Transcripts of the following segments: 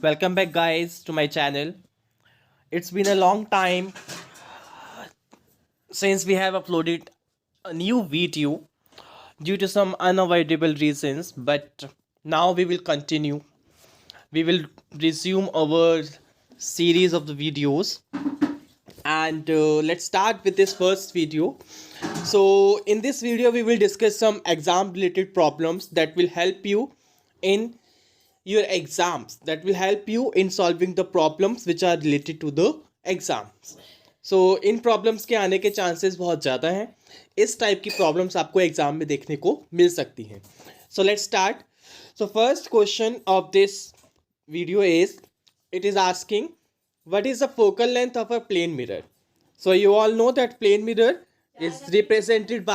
Welcome back, guys, to my channel. It's been a long time since we have uploaded a new video due to some unavoidable reasons, but now we will continue. We will resume our series of the videos, and let's start with this first video. So, in this video, we will discuss some exam related problems that will help you in your exams, that will help you in solving the problems which are related to the exams. So in problems के आने के chances बहुत ज़्यादा हैं. इस type की problems आपको exam में देखने को मिल सकती हैं. So let's start. So first question of this video is, it is asking what is the focal length of a plane mirror. So you all know that plane mirror is represented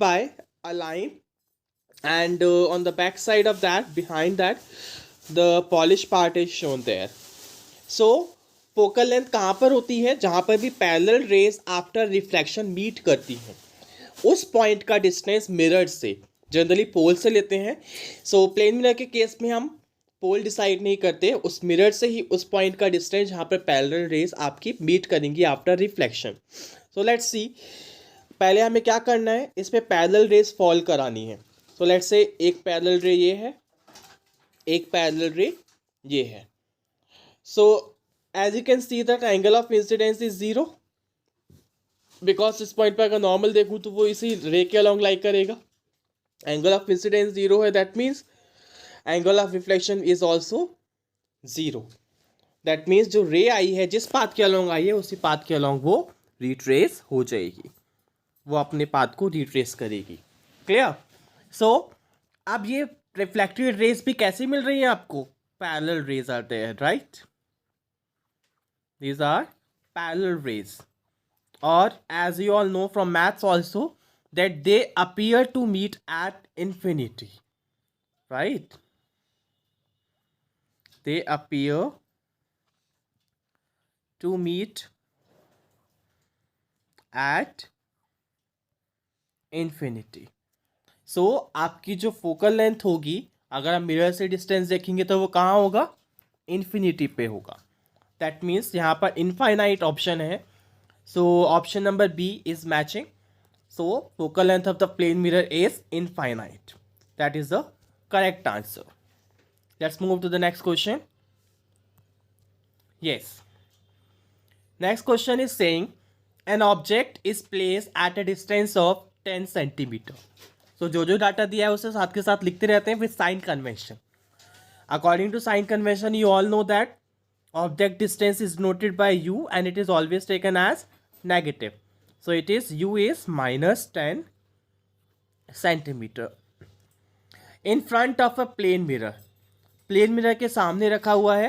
by a line, and on the back side of that, behind that, the polished part is shown there. So focal length कहाँ पर होती है? जहाँ पर भी parallel rays after reflection meet करती हैं, उस पॉइंट का डिस्टेंस मिरर से, जनरली पोल से लेते हैं. सो प्लेन मिरर के केस में हम पोल डिसाइड नहीं करते, उस मिरर से ही उस पॉइंट का डिस्टेंस जहाँ पर पैरेलल रेज आपकी मीट करेंगी आफ्टर रिफ्लेक्शन. सो लेट्स सी, पहले हमें क्या करना है, इस पर पैरेलल रेज फॉल करानी है. सो लेट्स से एक पैरेलल रे ये है, एक पैरेलल रे ये है. So as you can see that angle of incidence is zero, because इस पॉइंट पर अगर नॉर्मल देखूँ तो वो इसी रे के अलॉन्ग लाइक करेगा. एंगल ऑफ इंसिडेंस जीरो है, that means angle of reflection is also zero. That means जो रे आई है, जिस पाथ के अलॉन्ग आई है, उसी पाथ के अलॉन्ग वो रिट्रेस हो जाएगी, वो अपने पाथ को रिट्रेस करेगी. क्लियर? सो अब ये रिफ्लेक्टेड रेज भी कैसे मिल रही है आपको? Parallel rays are there, right? These are parallel rays, और as you all know from maths also that they appear to meet at infinity, right? They appear to meet at infinity. So आपकी जो focal length होगी, अगर आप mirror से distance देखेंगे तो वो कहाँ होगा? इन्फिनिटी पे होगा. दैट मीन्स यहाँ पर इनफाइनाइट ऑप्शन है. So option number B is matching. So focal length of the plane mirror is infinite. That is the correct answer. Let's move to the next question. Yes. Next question is saying an object is placed at a distance of 10 centimeter. So जो data दिया है उसे साथ के साथ लिखते रहते हैं with sign convention. According to sign convention, you all know that object distance is noted by u and it is always taken as negative. So it is u is minus 10 centimeter in front of a plane mirror. Plane mirror के सामने रखा हुआ है.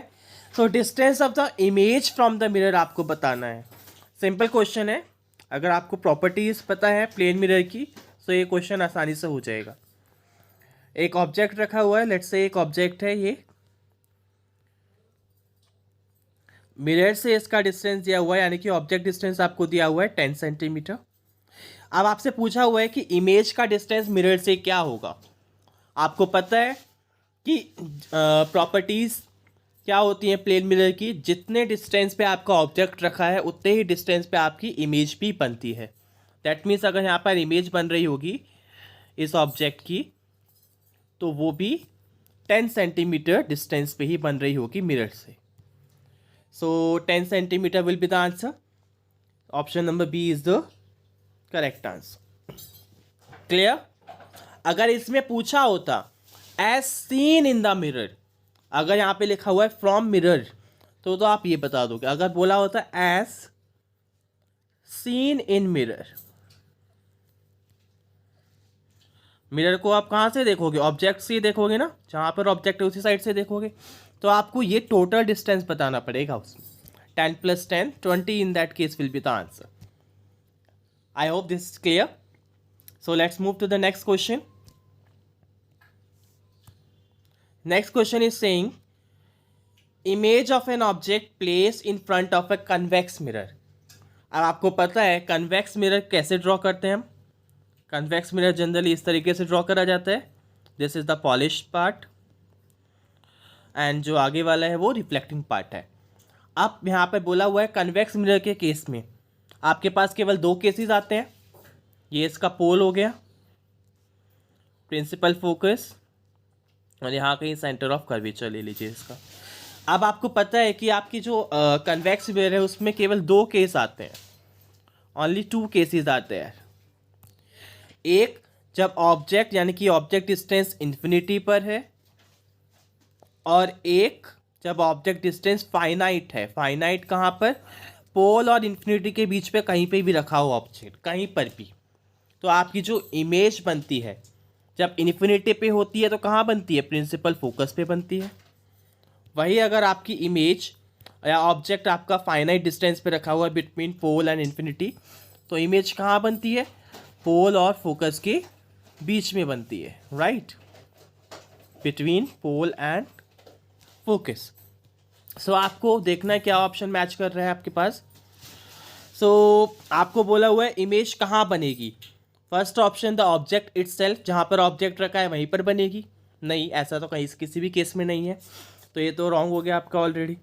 So distance of the image from the mirror आपको बताना है. Simple question है. अगर आपको प्रॉपर्टीज पता है प्लेन मिरर की, तो ये क्वेश्चन आसानी से हो जाएगा. एक ऑब्जेक्ट रखा हुआ है, लेट्स से एक ऑब्जेक्ट है ये, मिरर से इसका डिस्टेंस दिया हुआ है, यानी कि ऑब्जेक्ट डिस्टेंस आपको दिया हुआ है 10 सेंटीमीटर. अब आपसे पूछा हुआ है कि इमेज का डिस्टेंस मिरर से क्या होगा. आपको पता है कि प्रॉपर्टीज़ क्या होती हैं प्लेन मिरर की, जितने डिस्टेंस पे आपका ऑब्जेक्ट रखा है उतने ही डिस्टेंस पे आपकी इमेज भी बनती है. दैट मीन्स अगर यहाँ पर इमेज बन रही होगी इस ऑब्जेक्ट की, तो वो भी 10 सेंटीमीटर डिस्टेंस पे ही बन रही होगी मिरर से. So 10 centimeter will be the answer. Option number B is the correct answer. Clear? अगर इसमें पूछा होता as seen in the mirror, अगर यहाँ पे लिखा हुआ है from mirror, तो आप ये बता दोगे. अगर बोला होता as seen in mirror, mirror को आप कहाँ से देखोगे? ऑब्जेक्ट से देखोगे ना, जहाँ पर ऑब्जेक्ट है उसी साइड से देखोगे. तो आपको ये टोटल डिस्टेंस बताना पड़ेगा उसमें. 10 + 10 20 in that case will be the answer. I hope this is clear. So let's move to the next question. Next question is saying image of an object place in front of a convex mirror. अब आपको पता है convex mirror कैसे draw करते हैं हम. Convex mirror generally इस तरीके से ड्रॉ करा जाता है. This is the polished part, and जो आगे वाला है वो रिफ्लेक्टिंग पार्ट है। अब यहाँ पे बोला हुआ है कन्वेक्स मिरर के केस में आपके पास केवल दो केसेस आते हैं। ये इसका पोल हो गया, प्रिंसिपल फोकस, और यहाँ कहीं सेंटर ऑफ कर्वेचर ले लीजिए इसका। अब आपको पता है कि आपकी जो कन्वेक्स मिरर है उसमें केवल दो केस आते हैं, ओनली 2 केसेस आते हैं। एक जब ऑब्जेक्ट यानी कि ऑब्जेक्ट डिस्टेंस इन्फिनिटी पर है, और एक जब ऑब्जेक्ट डिस्टेंस फाइनाइट है। फाइनाइट कहाँ पर? पोल और इन्फिनिटी के बीच पे कहीं पे भी रखा हुआ ऑब्जेक्ट, कहीं पर भी। तो आपकी जो इमेज बनती है जब इन्फिनिटी पे होती है तो कहाँ बनती है? प्रिंसिपल फोकस पे बनती है। वही अगर आपकी इमेज या ऑब्जेक्ट आपका फाइनाइट डिस्टेंस पे रखा हुआ है बिटवीन पोल एंड इन्फिनिटी, तो इमेज कहाँ बनती है? पोल और फोकस के बीच में बनती है, right, between pole and focus. So आपको देखना है क्या ऑप्शन मैच कर रहा है आपके पास। सो आपको बोला हुआ है इमेज कहाँ बनेगी। First option the object itself, जहाँ पर ऑब्जेक्ट रखा है वहीं पर बनेगी। नहीं, ऐसा तो कहीं किसी भी केस में नहीं है, तो ये तो रॉन्ग हो गया आपका already.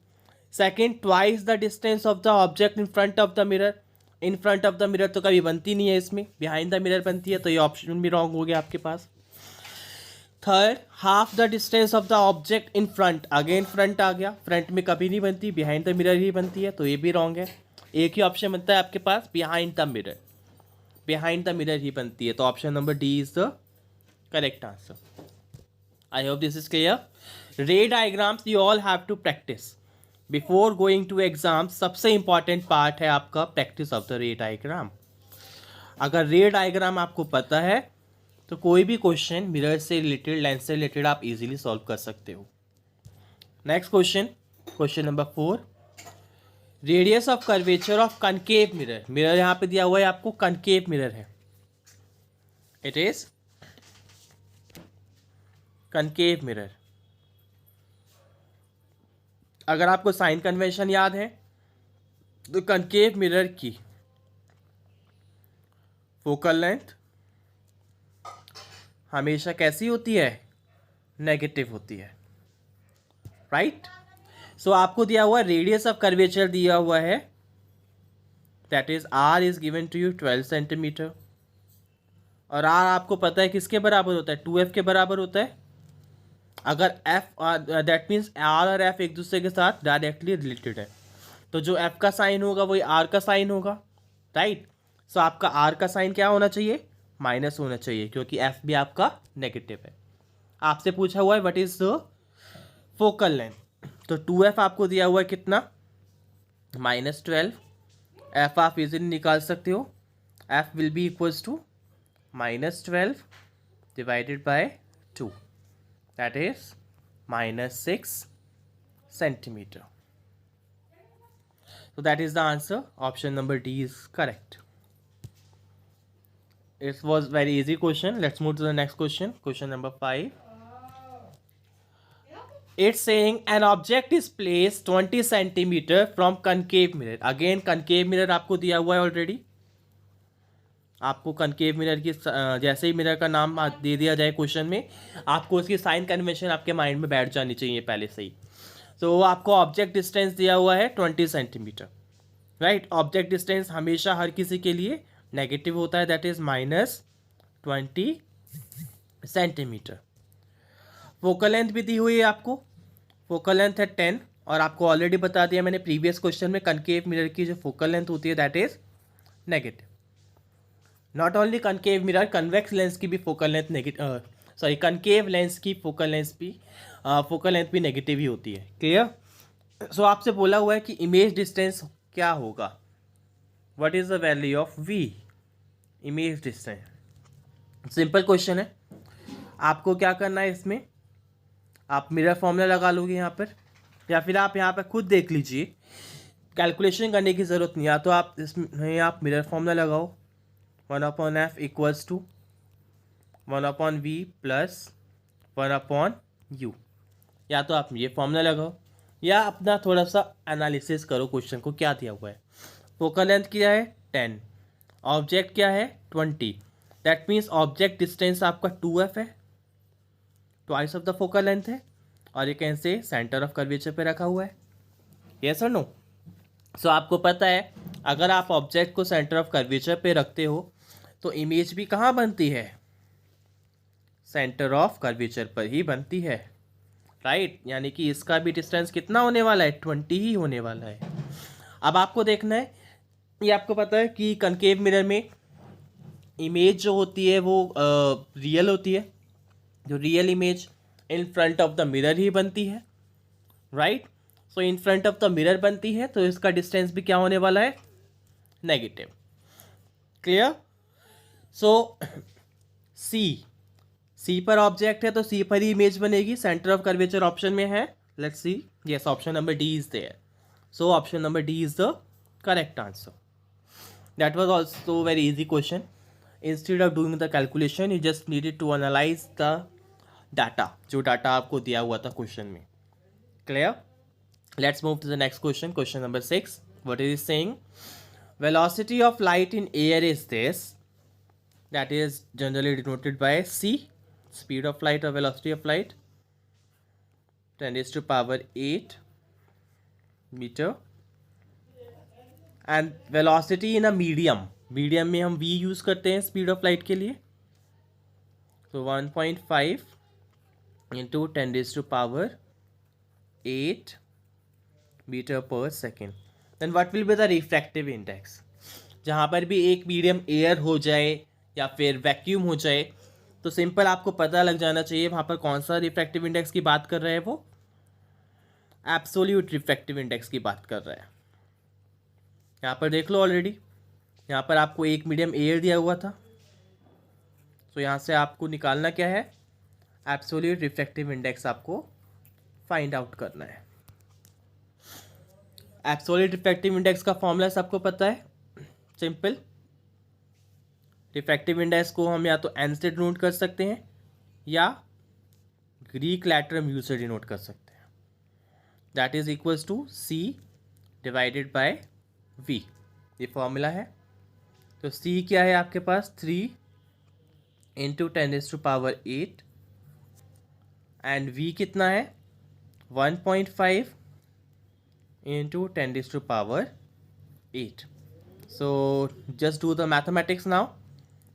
Second, twice the distance of the object in front of the mirror. In front of the mirror तो कभी बनती नहीं है, इसमें बिहाइंड द मिरर बनती है, तो ये ऑप्शन भी रॉन्ग हो गया आपके पास। Third, half the distance of the object in front, again front आ गया, फ्रंट में कभी नहीं बनती, बिहाइंड द मिरर ही बनती है, तो ये भी रॉन्ग है। एक ही ऑप्शन बनता है आपके पास, behind the mirror, behind the mirror ही बनती है, तो option number D is the correct answer. I hope this is clear. Ray diagrams you all have to practise before going to exam. सबसे इंपॉर्टेंट पार्ट है आपका practice of the ray diagram. अगर ray diagram आपको पता है तो कोई भी क्वेश्चन मिरर से रिलेटेड, लेंस से रिलेटेड आप इजीली सॉल्व कर सकते हो। Next question, question number 4, radius of curvature of concave mirror. Mirror यहाँ पे दिया हुआ है आपको, कनकेव मिरर है, इट इज कनकेव मिरर। अगर आपको साइन कन्वेंशन याद है तो कनकेव मिरर की फोकल लेंथ हमेशा कैसी होती है? नेगेटिव होती है, राइट। सो आपको दिया हुआ रेडियस ऑफ कर्वेचर दिया हुआ है, that is R is given to you 12 centimetre, और आर आपको पता है किसके बराबर होता है? 2f के बराबर होता है। अगर f, दैट मीन्स आर और f एक दूसरे के साथ डायरेक्टली रिलेटेड है, तो जो f का साइन होगा वही r का साइन होगा, राइट। सो आपका r का साइन क्या होना चाहिए? माइनस होना चाहिए, क्योंकि f भी आपका नेगेटिव है। आपसे पूछा हुआ है what is the focal length, तो 2f आपको दिया हुआ है कितना? -12। f आप इजीली निकाल सकते हो, f will be equals to -12 divided by 2, that is -6 centimeter. So that is the answer. Option number D is correct. It was very easy question. Let's move to the next question. Question number 5. It's saying an object is placed 20 centimeter from concave mirror. Again concave mirror आपको दिया हुआ है already. आपको concave mirror की जैसे ही mirror का नाम दे दिया जाए क्वेश्चन में, आपको उसकी साइन कन्वेंशन आपके माइंड में बैठ जानी चाहिए पहले से ही। तो आपको ऑब्जेक्ट डिस्टेंस दिया हुआ है 20 सेंटीमीटर, राइट। ऑब्जेक्ट डिस्टेंस हमेशा हर किसी के लिए नेगेटिव होता है, that is -20 centimetre. Focal length भी दी हुई है आपको, फोकल लेंथ है 10, और आपको ऑलरेडी बता दिया मैंने प्रीवियस क्वेश्चन में कनकेव मिरर की जो फोकल लेंथ होती है that is negative. Not only concave mirror, convex lens की भी focal length negative, sorry concave lens की फोकल लेंथ भी नेगेटिव ही होती है, क्लियर। सो आपसे बोला हुआ है कि इमेज डिस्टेंस क्या होगा, what is the value of v, image distance. Simple question है, आपको क्या करना है इसमें, आप मिरर फॉर्मूला लगा लोगे यहाँ पर, या फिर आप यहाँ पर खुद देख लीजिए, कैलकुलेशन करने की ज़रूरत नहीं, या तो आप इसमें आप मिरर फॉर्मूला लगाओ, 1/f equals to 1/v plus 1/u, या तो आप ये फॉर्मूला लगाओ या अपना थोड़ा सा एनालिसिस करो क्वेश्चन को क्या दिया हुआ है। फोकल लेंथ क्या है 10, ऑब्जेक्ट क्या है 20, दैट मीन्स ऑब्जेक्ट डिस्टेंस आपका 2f है, twice of the focal length है, और ये कहीं से सेंटर ऑफ कर्वेचर पे रखा हुआ है, यस और नो। सो आपको पता है अगर आप ऑब्जेक्ट को सेंटर ऑफ कर्वेचर पे रखते हो तो इमेज भी कहाँ बनती है, सेंटर ऑफ कर्वेचर पर ही बनती है, राइट। यानी कि इसका भी डिस्टेंस कितना होने वाला है, 20 ही होने वाला है। अब आपको देखना है, ये आपको पता है कि कनकेव मिरर में इमेज जो होती है वो रियल होती है, जो real image in front of the mirror ही बनती है, right. So in front of the mirror बनती है तो इसका डिस्टेंस भी क्या होने वाला है, नेगेटिव, क्लियर। सो सी पर ऑब्जेक्ट है तो सी पर ही इमेज बनेगी, सेंटर ऑफ कर्वेचर ऑप्शन में है, let's see, yes option number D is there. So option number D is the correct answer. That was also very easy question. Instead of doing the calculation you just needed to analyse the data, जो data आपको दिया हुआ था question में, clear. Let's move to the next question, question number 6. What is saying, velocity of light in air is this, that is generally denoted by c, speed of light or velocity of light, 10 raised to power 8 meter, and velocity in a medium में हम v use करते हैं speed of light के लिए, तो 1.5 into 10 raised to power 8 meter per second. Then what will be the refractive index, जहाँ पर भी एक मीडियम एयर हो जाए या फिर वैक्यूम हो जाए तो सिंपल आपको पता लग जाना चाहिए वहाँ पर कौन सा रिफ्रैक्टिव इंडेक्स की बात कर रहे हैं, वो एब्सोल्यूट रिफ्रैक्टिव इंडेक्स की बात कर रहा है। यहाँ पर देख लो ऑलरेडी, यहाँ पर आपको एक मीडियम एयर दिया हुआ था, तो यहाँ से आपको निकालना क्या है, एब्सोल्यूट रिफ्रैक्टिव इंडेक्स आपको फाइंड आउट करना है। एब्सोल्यूट रिफ्रैक्टिव इंडेक्स का फॉर्मूला सबको पता है, सिंपल। रिफ्रैक्टिव इंडेक्स को हम या तो एन से डिनोट कर सकते हैं या ग्रीक लेटर म्यू से डिनोट कर सकते हैं, that is equals to C divided by V, ये फॉर्मूला है। तो सी क्या है आपके पास, 3 into 10 raised to power 8, and V कितना है, 1.5 into 10 raised to power 8. So just do the mathematics now.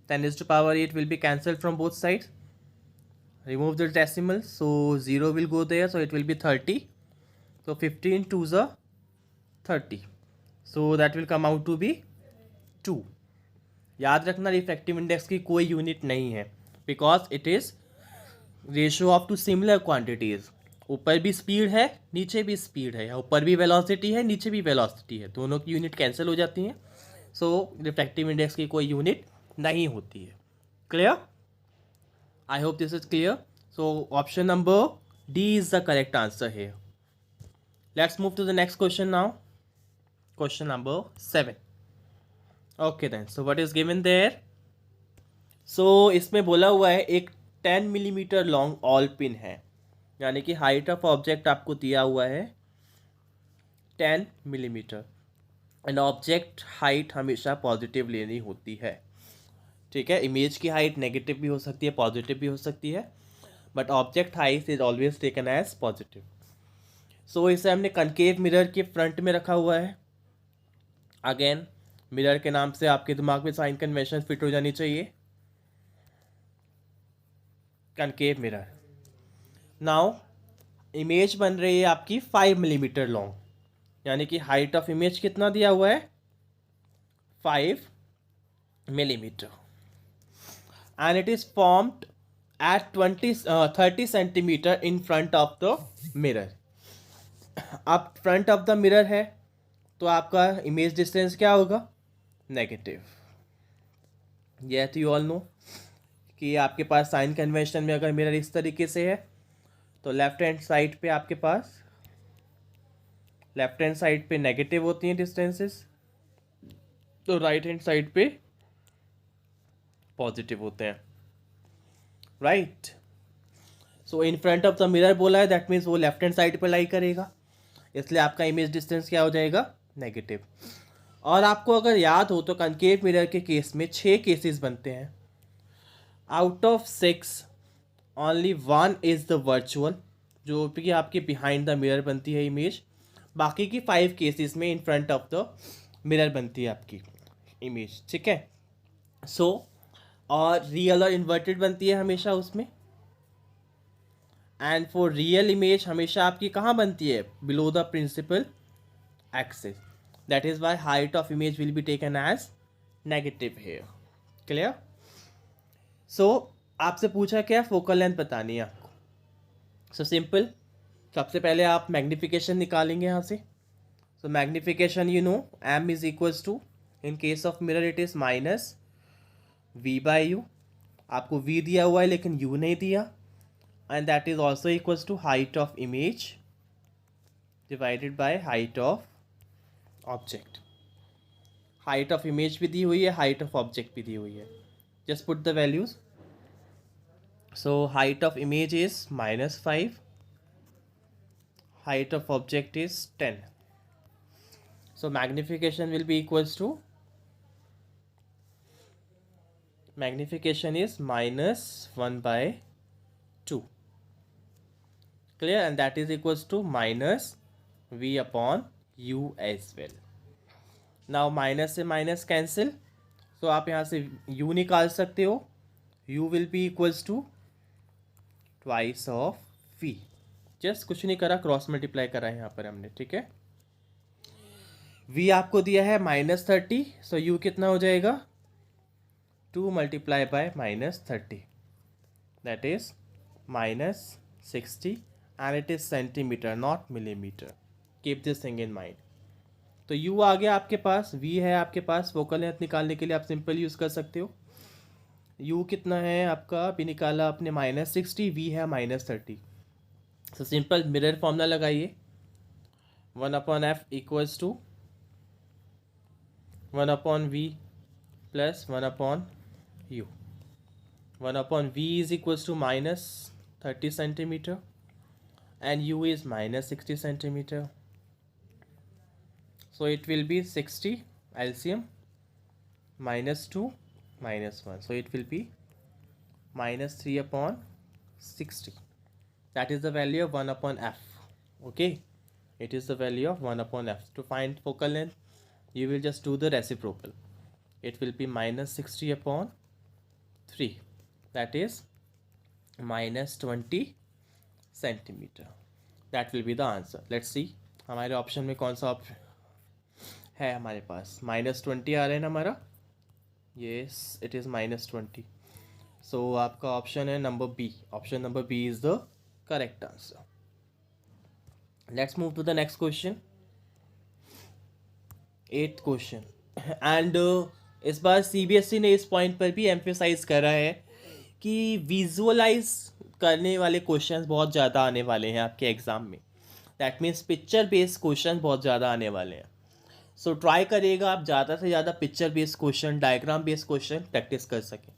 10 raised to power 8 will be cancelled from both sides. Remove the decimal, so 0 will go there, so it will be 30. So 15 2s are 30. So that will come out to be 2. याद रखना refractive index की कोई unit नहीं है, because it is ratio of two similar quantities. ऊपर भी speed है नीचे भी स्पीड है, या ऊपर भी वेलोसिटी है नीचे भी वेलोसिटी है, दोनों की यूनिट कैंसिल हो जाती हैं। सो रिफ्रैक्टिव इंडेक्स की कोई यूनिट नहीं होती है, clear. I hope this is clear. So option number D is the correct answer है। Let's move to the next question now, question number 7. Okay then, so what is given there, so इसमें बोला हुआ है एक 10 millimetre long all pin है, यानी कि height of object आपको दिया हुआ है 10 मिलीमीटर, एंड ऑब्जेक्ट हाइट हमेशा पॉजिटिव लेनी होती है, ठीक है। इमेज की हाइट नेगेटिव भी हो सकती है, पॉजिटिव भी हो सकती है, but object height is always taken as positive. So इसे हमने कनकेव मिरर के फ्रंट में रखा हुआ है। अगेन मिरर के नाम से आपके दिमाग में साइन कन्वेंशन फिट हो जानी चाहिए, कनकेव मिरर। नाउ इमेज बन रही है आपकी 5 मिलीमीटर लॉन्ग, यानी कि हाइट ऑफ इमेज कितना दिया हुआ है, 5 millimetre, and it is formed at 30 centimetre in front of the mirror. अब फ्रंट ऑफ द मिरर है तो आपका इमेज डिस्टेंस क्या होगा, नेगेटिव। ये तो यू ऑल नो कि आपके पास साइन कन्वेंशन में अगर मिरर इस तरीके से है तो लेफ्ट हैंड साइड पे आपके पास लेफ्ट हैंड साइड पे नेगेटिव होती हैं डिस्टेंसेस, तो राइट हैंड साइड पे पॉजिटिव होते हैं, right. So in front of the mirror बोला है, दैट मीन्स वो लेफ्ट हैंड साइड पे लाई करेगा, इसलिए आपका इमेज डिस्टेंस क्या हो जाएगा, नेगेटिव। और आपको अगर याद हो तो कनकेव मिरर के केस में 6 केसेस बनते हैं, out of 6 only 1 is the virtual, जो कि आपके बिहाइंड द मिरर बनती है इमेज। बाकी की 5 केसेस में इन फ्रंट ऑफ द मिरर बनती है आपकी इमेज, ठीक है। सो और रियल और इन्वर्टेड बनती है हमेशा उसमें। एंड फॉर रियल इमेज हमेशा आपकी कहाँ बनती है, below the principal axis. That is why height of image will be taken as negative here. Clear. So आपसे पूछा क्या, फोकल लेंथ बतानी है आपको। सो सिंपल, सबसे पहले आप मैग्निफिकेशन निकालेंगे यहाँ से। So magnification you know M is equals to, in case of mirror it is minus V by U. आपको वी दिया हुआ है लेकिन यू नहीं दिया, and that is also equals to height of image divided by height of object. Height of image भी दी हुई है, हाइट ऑफ ऑब्जेक्ट भी दी हुई है। Just put the values. So height of image is -5, height of object is 10. So magnification will be equals to, magnification is -1/2. Clear, and that is equals to minus v upon u as well. Now minus से minus cancel, तो आप यहाँ से u निकाल सकते हो। u will be equals to twice of v। Just कुछ नहीं करा, क्रॉस मल्टीप्लाई करा है यहाँ पर हमने, ठीक है। v आपको दिया है -30, सो u कितना हो जाएगा, 2 multiply by -30, that is -60, and it is centimetre not millimetre. Keep this thing in mind. तो u आ गया आपके पास, v है आपके पास। फोकल लेंथ निकालने के लिए आप सिंपल यूज़ कर सकते हो। u कितना है आपका, अभी निकाला आपने -60, v है -30। सो सिंपल मिरर फॉर्मूला लगाइए, 1/f equals to 1/v plus 1/u। 1/v is equals to -30 centimeter and u is -60 centimeter. So it will be 60 LCM -2 -1. So it will be -3/60. That is the value of 1/f. Okay, it is the value of 1/f. To find focal length, you will just do the reciprocal. It will be -60/3. That is -20 centimeter. That will be the answer. Let's see हमारे option में कौन सा option है हमारे पास। -20 आ रहा है ना हमारा, येस इट इज़ -20। सो आपका ऑप्शन है number B. Option number B is the correct answer. Let's move to the next question, 8th question. And इस बार सीबीएसई ने इस पॉइंट पर भी एम्फेसाइज करा है कि विजुअलाइज करने वाले क्वेश्चंस बहुत ज़्यादा आने वाले हैं आपके एग्ज़ाम में। That means picture based question बहुत ज़्यादा आने वाले हैं। सो ट्राई करिएगा आप ज़्यादा से ज़्यादा picture based question, diagram based question practice कर सकें।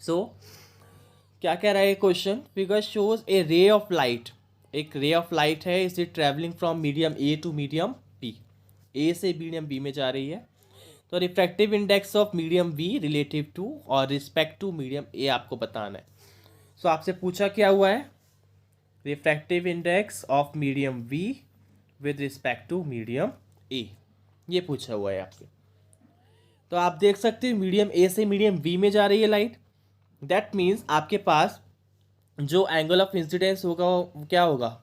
सो क्या कह रहा है क्वेश्चन, फिगर शोज ए रे ऑफ लाइट। एक रे ऑफ लाइट है, is it travelling from medium A to medium B. A से मीडियम बी में जा रही है। तो refractive index of medium B relative to और रिस्पेक्ट टू मीडियम ए आपको बताना है। सो आपसे पूछा क्या हुआ है, refractive index of medium B with respect to medium A, ये पूछा हुआ है आपसे। तो आप देख सकते हैं मीडियम ए से मीडियम बी में जा रही है लाइट। दैट मीन्स आपके पास जो एंगल ऑफ इंसिडेंस होगा वो क्या होगा,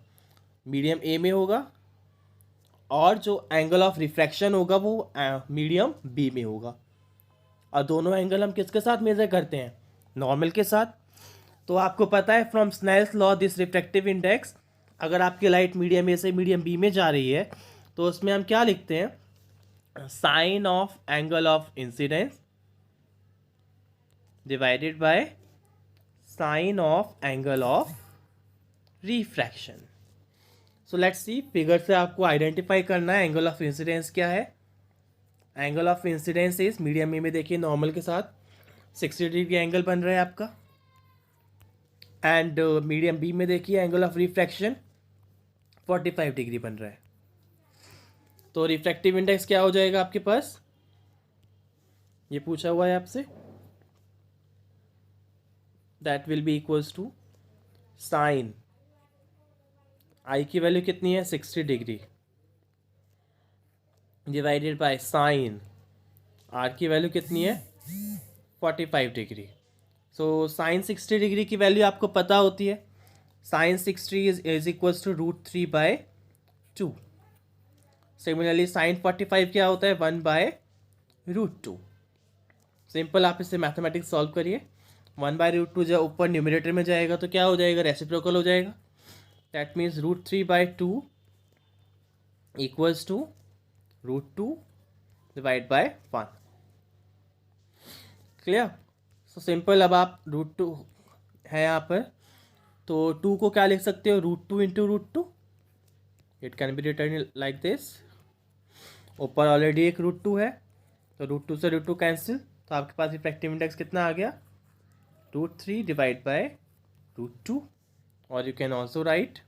मीडियम ए में होगा, और जो एंगल ऑफ रिफ्रैक्शन होगा वो मीडियम बी में होगा। और दोनों एंगल हम किसके साथ मेजर करते हैं, नॉर्मल के साथ। तो आपको पता है from Snell's law this refractive index, अगर आपकी लाइट मीडियम ए से मीडियम बी में जा रही है तो उसमें हम क्या लिखते हैं, sine of angle of incidence divided by sine of angle of refraction. So let's see, figure से आपको आइडेंटिफाई करना है एंगल ऑफ इंसिडेंस क्या है। Angle of incidence is medium ए में देखिए नॉर्मल के साथ 60 डिग्री एंगल बन रहा है आपका, एंड मीडियम बी में देखिए एंगल ऑफ रिफ्रैक्शन 45 डिग्री बन रहा है। तो रिफ्रैक्टिव इंडेक्स क्या हो जाएगा आपके पास, ये पूछा हुआ है आपसे, that will be equals to sine I की वैल्यू कितनी है 60 degree divided by sine R की वैल्यू कितनी है 45 डिग्री। सो साइन 60 डिग्री की वैल्यू आपको पता होती है, sine 60 is equals to √3/2। Similarly sine 45 क्या होता है 1/√2। सिंपल, आप इसे मैथमेटिक्स सॉल्व करिए। 1/√2 जब ऊपर न्यूमरेटर में जाएगा तो क्या हो जाएगा, रेसिप्रोकल हो जाएगा। That means √3/2 equals to √2 divide by 1। Clear. So simple, अब आप √2 है यहाँ पर, तो 2 को क्या लिख सकते हो, √2 into √2। It can be return like this. ऊपर ऑलरेडी एक √2 है, तो √2 से √2 कैंसिल, तो आपके पास रिफ्रैक्टिव इंडेक्स कितना आ गया, √3 डिवाइड बाय √2। और यू कैन ऑल्सो राइट,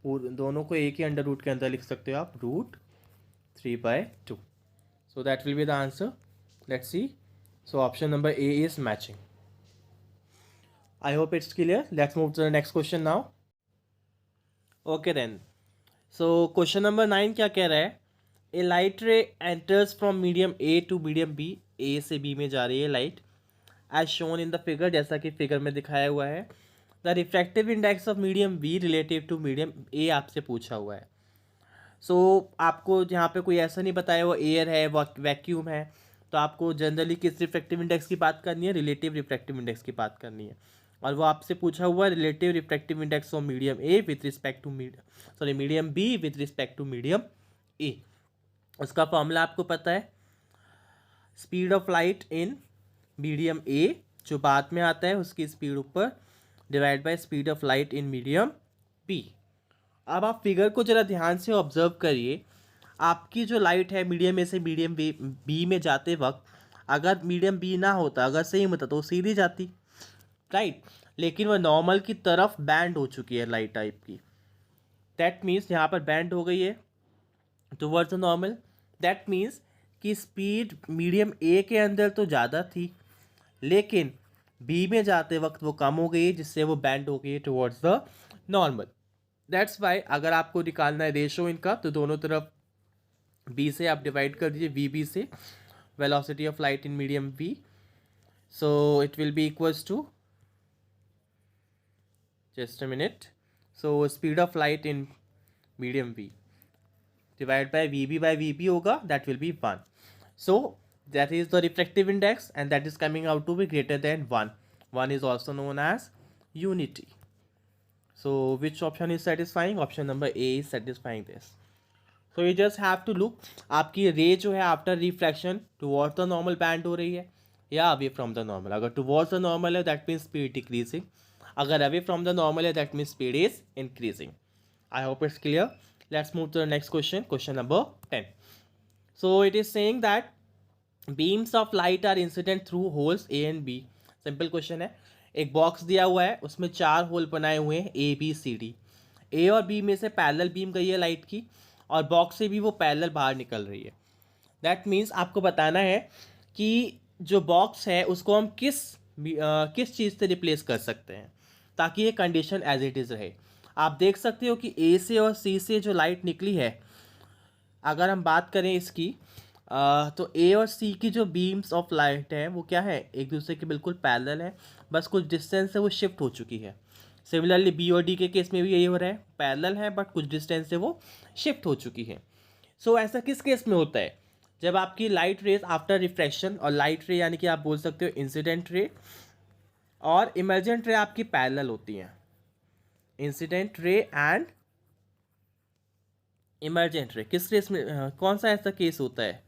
दोनों को एक ही अंडर रूट के अंदर लिख सकते हो आप, √3/2। So that will be the answer. Let's see. So option number A is matching. I hope it's clear. Let's move to the next question now. Okay then, so question number 9 क्या कह रहा है, a light ray enters from medium A to medium B, A से B में जा रही है light, as shown in the figure, जैसा कि फिगर में दिखाया हुआ है। The refractive index of medium B relative to medium A आपसे पूछा हुआ है। सो आपको यहाँ पे कोई ऐसा नहीं बताया वो एयर है, वैक्यूम है, तो आपको जनरली किस रिफ्रैक्टिव इंडेक्स की बात करनी है, रिलेटिव रिफ्रैक्टिव इंडेक्स की बात करनी है। और वो आपसे पूछा हुआ है relative refractive index of medium A with respect to medium B with respect to medium A. उसका फॉर्मूला आपको पता है, speed of light in medium A जो बाद में आता है उसकी स्पीड ऊपर divide by speed of light in medium B. अब आप फिगर को ज़रा ध्यान से ऑब्जर्व करिए, आपकी जो लाइट है मीडियम ए से मीडियम बी में जाते वक्त, अगर मीडियम बी ना होता, अगर सेम होता तो वो सीधी जाती, राइट। लेकिन वह नॉर्मल की तरफ बैंड हो चुकी है लाइट टाइप की। दैट मीन्स यहाँ पर बैंड हो गई है towards the normal. That means कि स्पीड मीडियम ए के अंदर तो ज़्यादा थी, लेकिन बी में जाते वक्त वो कम हो गई है, जिससे वो बैंड हो गई है towards the normal. That's why अगर आपको निकालना है रेशो इनका, तो दोनों तरफ बी से आप डिवाइड कर दीजिए, वी बी से, velocity of light in medium V. So it will be equals to, just a minute, so speed of light in medium V divide by V B होगा, that will be 1। So that is the refractive index and that is coming out to be greater than 1. 1 is also known as unity. So which option is satisfying? Option number A is satisfying this. So you just have to look, आपकी ray जो है after refraction towards the normal bend हो रही है या away from the normal. अगर towards the normal है that means speed decreasing, अगर अवे फ्रॉम द नॉर्मल है that means speed is increasing. I hope it's clear. Let's move to the next question, question number 10. So it is saying that beams of light are incident through holes A and B. Simple question है, एक box दिया हुआ है, उसमें 4 whole बनाए हुए हैं A B C D। A और B में से पैरेलल बीम गई है लाइट की, और बॉक्स से भी वो पैरेलल बाहर निकल रही है। दैट मीन्स आपको बताना है कि जो बॉक्स है उसको हम किस चीज़ से रिप्लेस कर सकते हैं ताकि ये कंडीशन एज इट इज़ रहे। आप देख सकते हो कि A से और C से जो लाइट निकली है, अगर हम बात करें इसकी, तो ए और सी की जो बीम्स ऑफ लाइट है वो क्या है, एक दूसरे के बिल्कुल पैरेलल है, बस कुछ डिस्टेंस से वो शिफ्ट हो चुकी है। सिमिलरली बी और डी के केस में भी यही हो रहा है, पैरेलल है बट कुछ डिस्टेंस से वो शिफ्ट हो चुकी है। सो ऐसा किस केस में होता है, जब आपकी लाइट रेज आफ्टर रिफ्रैक्शन, और लाइट रे यानी कि आप बोल सकते हो इंसिडेंट रे और इमर्जेंट रे आपकी पैरेलल होती हैं। इंसिडेंट रे एंड इमर्जेंट रे किस केस में, कौन सा ऐसा केस होता है।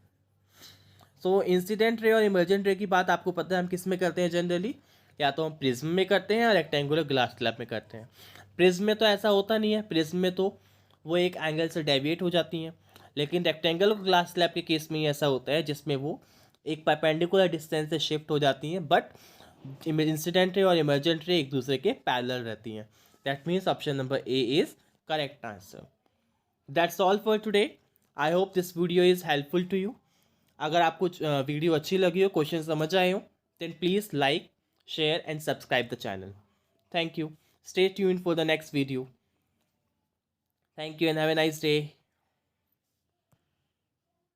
सो इंसिडेंट रे और इमर्जेंट रे की बात आपको पता है हम किस में करते हैं जनरली, या तो हम प्रिज्म में करते हैं या रेक्टेंगुलर ग्लास स्लैब में करते हैं। प्रिज्म में तो ऐसा होता नहीं है, प्रिज्म में तो वो एक एंगल से डेविएट हो जाती हैं, लेकिन रेक्टेंगुलर ग्लास स्लैब के केस में ही ऐसा होता है जिसमें वो एक परपेंडिकुलर डिस्टेंस से शिफ्ट हो जाती हैं, बट इंसिडेंट रे और इमर्जेंट रे एक दूसरे के पैरेलल रहती हैं। That means option number A is correct answer. That's all for today. I hope this video is helpful to you. अगर आपको वीडियो अच्छी लगी हो, क्वेश्चन समझ आए हो, then please like, share and subscribe the channel. Thank you. Stay tuned for the next video. Thank you and have a nice day.